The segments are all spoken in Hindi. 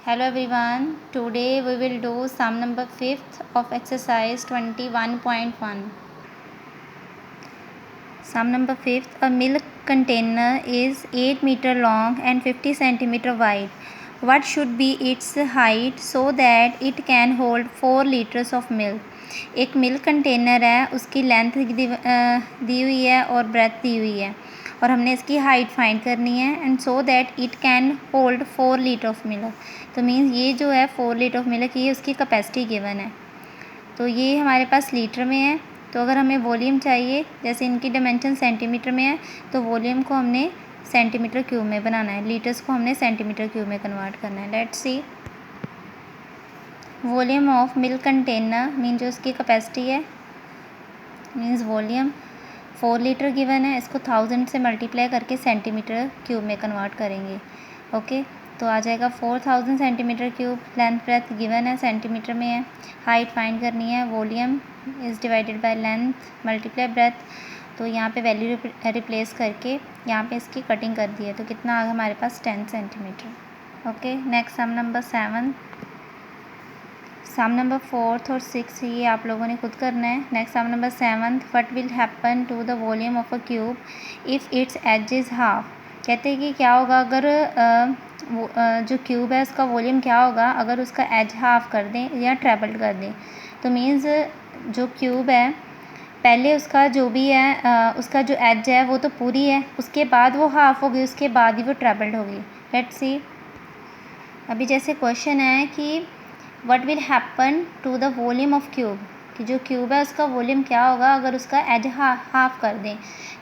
Hello everyone, today we will do sum number 5th of exercise 21.1. Sum number 5th, a milk container is 8 meter long and 50 centimeter wide. What should be its height so that it can hold 4 liters of milk? एक मिल्क कंटेनर है, उसकी लेंथ दी हुई है और ब्रेथ दी हुई है और हमने इसकी हाइट फाइंड करनी है and so that it can hold 4 litre of milk. तो मीन्स ये जो है 4 लीटर ऑफ मिल्क, ये उसकी कैपेसिटी गिवन है. तो ये हमारे पास लीटर में है. तो अगर हमें वॉल्यूम चाहिए, जैसे इनकी डायमेंशन सेंटीमीटर में है, तो वॉल्यूम को हमने सेंटीमीटर क्यूब में बनाना है, लीटर्स को हमने सेंटीमीटर क्यूब में कन्वर्ट करना है. Let's see. Volume of milk container mean जो उसकी कैपेसिटी है मीन्स वॉल्यूम 4 लीटर गिवन है. इसको 1000 से मल्टीप्लाई करके सेंटीमीटर क्यूब में कन्वर्ट करेंगे. ओके, तो आ जाएगा 4000 centimetre cube. Length breadth given है, सेंटीमीटर में है. हाइट फाइंड करनी है, volume is divided by length multiply breath. तो यहाँ पे वैल्यू रिप्लेस करके यहाँ पे इसकी कटिंग कर दी है. तो कितना आ गया हमारे पास 10 centimetre. Okay, next sum number 7. सम नंबर 4th और 6th ये आप लोगों ने खुद करना है. Next sum number 7th, what will happen to the volume of a cube if it's edge is half. कहते हैं कि क्या होगा अगर जो क्यूब है उसका वॉल्यूम क्या होगा अगर उसका एज हाफ कर दें या ट्रेबल कर दें. तो मीन्स जो क्यूब है पहले उसका जो भी है उसका जो एज है वो तो पूरी है, उसके बाद वो हाफ होगी, उसके बाद ही वो ट्रेबल्ड होगी. Let's see. अभी जैसे क्वेश्चन है कि what will happen to the volume of cube, कि जो क्यूब है उसका वॉल्यूम क्या होगा अगर उसका एज हाफ कर दें.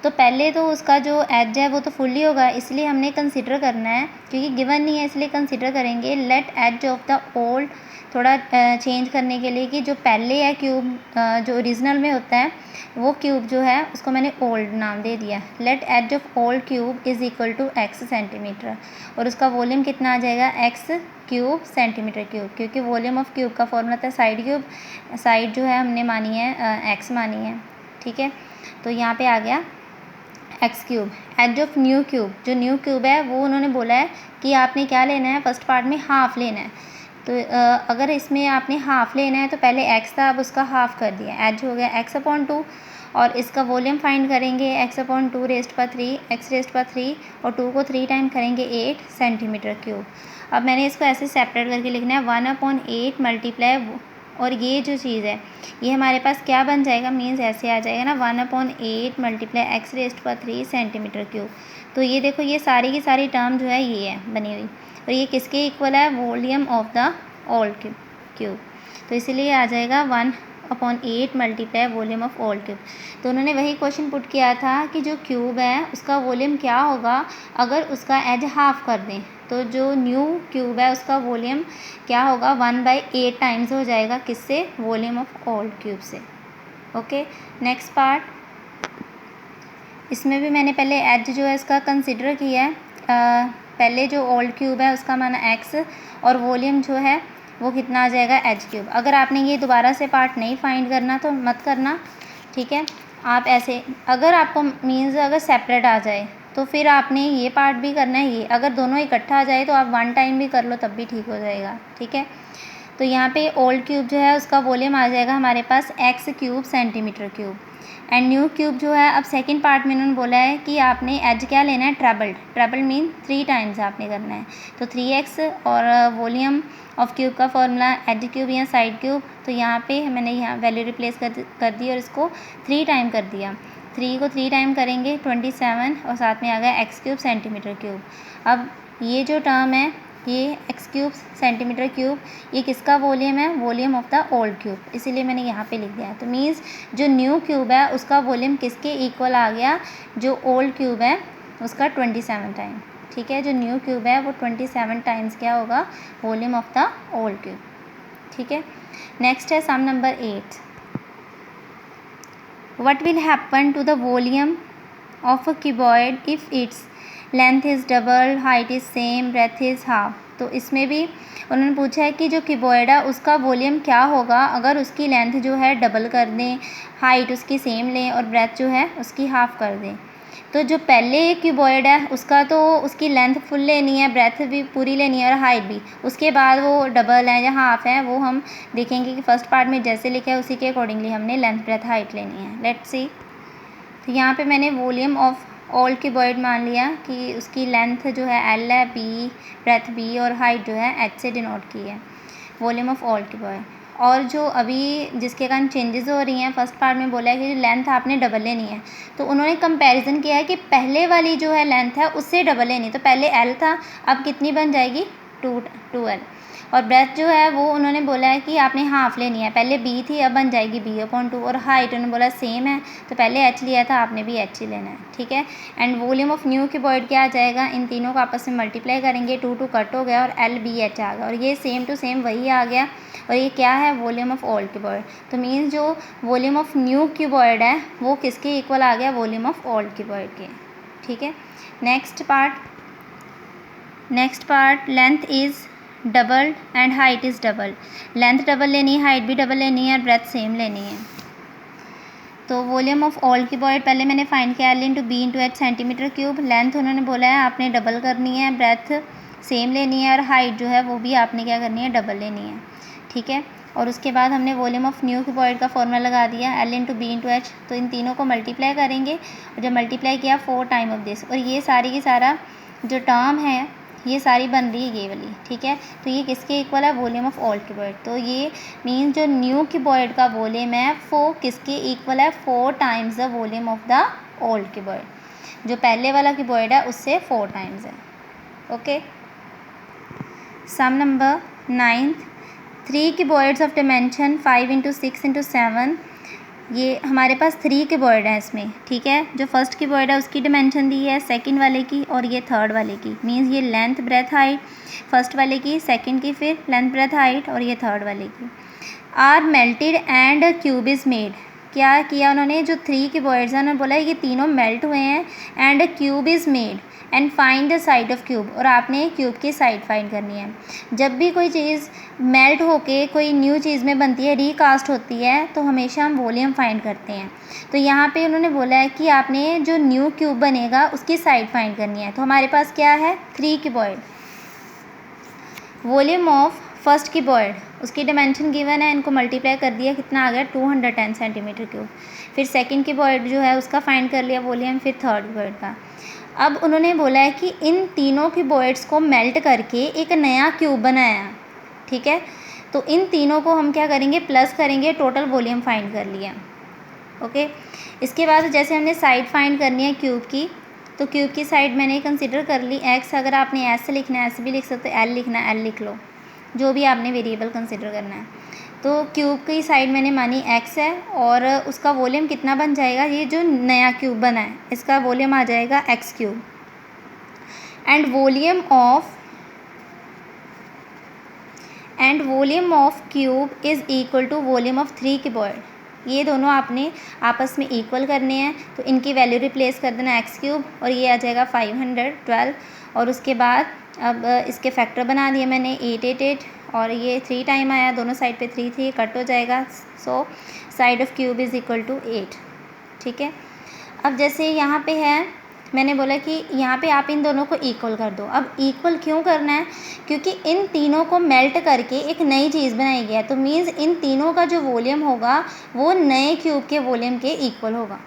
तो पहले तो उसका जो एज है वो तो फुल्ली होगा, इसलिए हमने कंसिडर करना है, क्योंकि गिवन नहीं है इसलिए कंसिडर करेंगे. Let edge of the old, थोड़ा चेंज करने के लिए कि जो पहले है क्यूब जो ओरिजिनल में होता है वो क्यूब जो है उसको मैंने ओल्ड नाम दे दिया. Let edge of old cube is equal to x centimetre और उसका वॉल्यूम कितना आ जाएगा x क्यूब सेंटीमीटर क्यूब, क्योंकि वॉल्यूम ऑफ क्यूब का फॉर्मूला था साइड क्यूब. साइड जो है हमने मानी है x मानी है. ठीक है, तो यहाँ पे आ गया X cube. Edge of new cube, जो न्यू क्यूब है वो उन्होंने बोला है कि आपने क्या लेना है, फर्स्ट पार्ट में हाफ लेना है. तो अगर इसमें आपने हाफ लेना है तो पहले x था, अब उसका हाफ कर दिया, एज हो गया x/2 और इसका वॉल्यूम फाइंड करेंगे x/2 रेस्ट पर 3 x रेस्ट पर 3 और 2 को 3 टाइम करेंगे 8 सेंटीमीटर क्यूब. अब मैंने इसको ऐसे सेपरेट करके लिखना है 1/8 मल्टीप्लाई, और ये जो चीज़ है ये हमारे पास क्या बन जाएगा, मीन्स ऐसे आ जाएगा ना 1/8 मल्टीप्लाई x रेस्ट पर 3 सेंटीमीटर क्यूब. तो ये देखो ये सारी की सारी टर्म जो है ये है बनी हुई, और ये किसके इक्वल है, volume of the old cube. तो इसीलिए आ जाएगा 1/8 multiply volume of old cube. तो उन्होंने वही क्वेश्चन पुट किया था कि जो क्यूब है उसका वॉल्यूम क्या होगा अगर उसका एज हाफ कर दें. तो जो न्यू क्यूब है उसका वॉल्यूम क्या होगा 1/8 टाइम्स हो जाएगा, किससे, वॉल्यूम ऑफ ओल्ड क्यूब से. Okay, next part. इसमें भी मैंने पहले एज जो है इसका कंसिडर किया है. पहले जो ओल्ड क्यूब है उसका माना x और वॉल्यूम जो है वो कितना आ जाएगा एच क्यूब. अगर आपने ये दोबारा से पार्ट नहीं फाइंड करना तो मत करना. ठीक है, आप ऐसे अगर आपको मीन्स अगर सेपरेट आ जाए तो फिर आपने ये पार्ट भी करना है, ये अगर दोनों इकट्ठा आ जाए तो आप 1 टाइम भी कर लो तब भी ठीक हो जाएगा. ठीक है, तो यहाँ पे ओल्ड क्यूब जो है उसका वॉल्यूम आ जाएगा हमारे पास x cube centimetre cube. And new cube जो है अब सेकंड पार्ट में उन्होंने बोला है कि आपने एज क्या लेना है, ट्रेबल्ड. ट्रेबल मीन 3 टाइम्स आपने करना है. तो 3x और वॉल्यूम ऑफ क्यूब का फॉर्मूला एज क्यूब या साइड क्यूब. तो यहाँ पे मैंने यहाँ वैल्यू रिप्लेस कर दी और इसको 3 टाइम कर दिया. 3 को 3 टाइम करेंगे 27 और साथ में आ गया x क्यूब सेंटीमीटर क्यूब. अब ये जो टर्म है ये x क्यूब सेंटीमीटर क्यूब, ये किसका वॉल्यूम है, volume of the old cube, इसीलिए मैंने यहाँ पे लिख दिया. तो मीन्स जो न्यू क्यूब है उसका वॉल्यूम किसके इक्वल आ गया, जो ओल्ड क्यूब है उसका 27 टाइम. ठीक है, जो न्यू क्यूब है वो 27 टाइम्स क्या होगा, volume of the old cube. ठीक है, नेक्स्ट है some number 8. What will happen to the volume of a cuboid if its length is double, height is same, breadth is half. तो इसमें भी उन्होंने पूछा है कि जो क्यूबॉइड है उसका वॉल्यूम क्या होगा अगर उसकी लेंथ जो है डबल कर दें, हाइट उसकी सेम लें और ब्रेथ जो है उसकी हाफ कर दें. तो जो पहले क्यूबॉइड है उसका तो उसकी लेंथ फुल लेनी है, ब्रेथ भी पूरी लेनी है और हाइट भी। उसके बाद वो डबल है या हाफ है वो हम देखेंगे कि फर्स्ट पार्ट में जैसे लिखा है उसी के अकॉर्डिंगली हमने लेंथ ब्रेथ हाइट लेनी है। Let's see. तो यहाँ पे मैंने वॉल्यूम ऑफ ऑल क्यूबॉइड मान लिया कि उसकी लेंथ जो है एल है, बी ब्रेथ बी और हाइट जो है एच से डिनोट की है, वॉल्यूम ऑफ ऑल क्यूबॉइड। और जो अभी जिसके कारण चेंजेस हो रही हैं, फर्स्ट पार्ट में बोला है कि लेंथ आपने डबल लेनी है, तो उन्होंने कंपैरिजन किया है कि पहले वाली जो है लेंथ है उससे डबल लेनी। तो पहले एल था, अब कितनी बन जाएगी 2L। और ब्रेथ जो है वो उन्होंने बोला है कि आपने हाफ लेनी है, पहले बी थी अब बन जाएगी B/2। और हाइट उन्होंने बोला सेम है, तो पहले एच लिया था आपने भी एच ही लेना है, ठीक है। And volume of new cuboid क्या आ जाएगा, इन तीनों को आपस में मल्टीप्लाई करेंगे, 2 कट हो गया और LBH आ गया, और ये सेम टू सेम वही आ गया। और ये क्या है, वॉल्यूम ऑफ ऑल क्यूबॉइड। तो मीन्स जो वॉल्यूम ऑफ न्यू क्यूबॉइड है वो किसके इक्वल आ गया, वॉल्यूम ऑफ ऑल क्यूबॉइड के, ठीक है। Next part length is double and height is double. Length double लेनी है, हाइट भी डबल लेनी है और ब्रेथ सेम लेनी है। तो वॉल्यूम ऑफ ऑल क्यूबॉइड पहले मैंने फाइंड किया L/B/H सेंटीमीटर क्यूब। लेंथ उन्होंने बोला है आपने डबल करनी है, ब्रेथ सेम लेनी है और हाइट जो है वो भी आपने क्या करनी है, डबल लेनी है, ठीक है। और उसके बाद हमने वॉल्यूम ऑफ न्यू क्यूबॉइड का फॉर्मूला लगा दिया L/B/H। तो इन तीनों को मल्टीप्लाई करेंगे और जब मल्टीप्लाई किया 4 टाइम ऑफ दिस, और ये सारी की सारा जो टर्म है ये सारी बन रही है ये वाली, ठीक है। तो ये किसके इक्वल है, वॉल्यूम ऑफ ऑल क्यूबॉइड। तो ये मीन्स जो न्यू क्यूबॉइड का वॉल्यूम है वो किसके इक्वल है, 4 times the volume of the old cuboid. जो पहले वाला क्यूबॉइड है उससे 4 टाइम्स है, okay. Sum number 9th, 3 cuboids of dimension 5×6×7। ये हमारे पास 3 क्यूबॉइड है इसमें, ठीक है। जो फर्स्ट क्यूबॉइड है उसकी डिमेंशन दी है, सेकंड वाले की और ये थर्ड वाले की। मींस ये लेंथ ब्रेथ हाइट फर्स्ट वाले की, सेकंड की फिर लेंथ ब्रेथ हाइट और ये थर्ड वाले की। Are melted and cube is made. क्या किया उन्होंने, जो 3 क्यूबॉइड्स हैं उन्होंने बोला ये तीनों मेल्ट हुए हैं and cube is made and find the side of cube. और आपने क्यूब की साइड फाइंड करनी है। जब भी कोई चीज़ मेल्ट होके कोई न्यू चीज़ में बनती है, रीकास्ट होती है, तो हमेशा हम वॉल्यूम फाइंड करते हैं। तो यहाँ पे उन्होंने बोला है कि आपने जो न्यू क्यूब बनेगा उसकी साइड फाइंड करनी है। तो हमारे पास क्या है, 3 cuboid. Volume of first cuboid, उसकी डिमेंशन गिवन है, इनको मल्टीप्लाई कर दिया, कितना आ गया 210 सेंटीमीटर क्यूब। फिर सेकंड क्यूबॉइड जो है उसका फाइंड कर लिया वॉल्यूम, फिर थर्ड क्यूबॉइड का। अब उन्होंने बोला है कि इन तीनों क्यूबॉइड्स को मेल्ट करके एक नया क्यूब बनाया, ठीक है। तो इन तीनों को हम क्या करेंगे, प्लस करेंगे, टोटल वॉल्यूम फाइंड कर लिया, ओके। इसके बाद जैसे हमने साइड फाइंड करनी है क्यूब की, तो क्यूब की साइड मैंने कंसिडर कर ली x। अगर आपने ऐसे लिखना है ऐसे भी लिख सकते हो, l लिखना है l लिख लो, जो भी आपने वेरिएबल कंसिडर करना है। तो क्यूब की साइड मैंने मानी x है और उसका वॉल्यूम कितना बन जाएगा, ये जो नया क्यूब बना है इसका वॉल्यूम आ जाएगा x3। And volume of cube is equal to volume of 3 cuboid. ये दोनों आपने आपस में इक्वल करने हैं, तो इनकी वैल्यू रिप्लेस कर देना x3 और ये आ जाएगा 512। और उसके बाद अब इसके फैक्टर बना दिए मैंने 888 और ये 3 टाइम आया, दोनों साइड पे 3 कट हो जाएगा। So side of cube is equal to 8, ठीक है। अब जैसे यहाँ पे है, मैंने बोला कि यहाँ पे आप इन दोनों को इक्वल कर दो। अब इक्वल क्यों करना है, क्योंकि इन तीनों को मेल्ट करके एक नई चीज़ बनाई गई है। तो मीन्स इन तीनों का जो वॉल्यूम होगा वो नए क्यूब के वॉल्यूम के इक्वल होगा,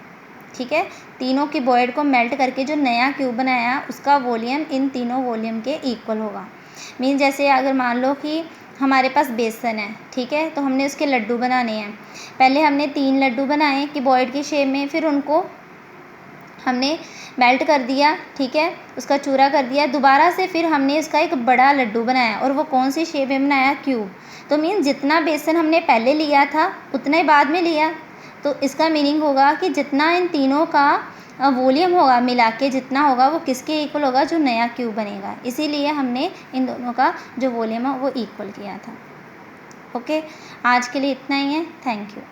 ठीक है। तीनों क्यूबॉइड को मेल्ट करके जो नया क्यूब बनाया उसका वॉल्यूम इन तीनों वॉल्यूम के इक्वल होगा। मीन्स जैसे अगर मान लो कि हमारे पास बेसन है, ठीक है, तो हमने उसके लड्डू बनाने हैं। पहले हमने 3 लड्डू बनाए क्यूबॉइड की शेप में, फिर उनको हमने मेल्ट कर दिया, ठीक है, उसका चूरा कर दिया। दोबारा से फिर हमने इसका एक बड़ा लड्डू बनाया और वो कौन सी शेप में बनाया, क्यूब। तो मीन्स जितना बेसन हमने पहले लिया था उतना ही बाद में लिया। तो इसका मीनिंग होगा कि जितना इन तीनों का वॉल्यूम होगा मिला के जितना होगा वो किसके इक्वल होगा, जो नया क्यूब बनेगा। इसीलिए हमने इन दोनों का जो वॉल्यूम है वो इक्वल किया था, ओके। आज के लिए इतना ही है, थैंक यू।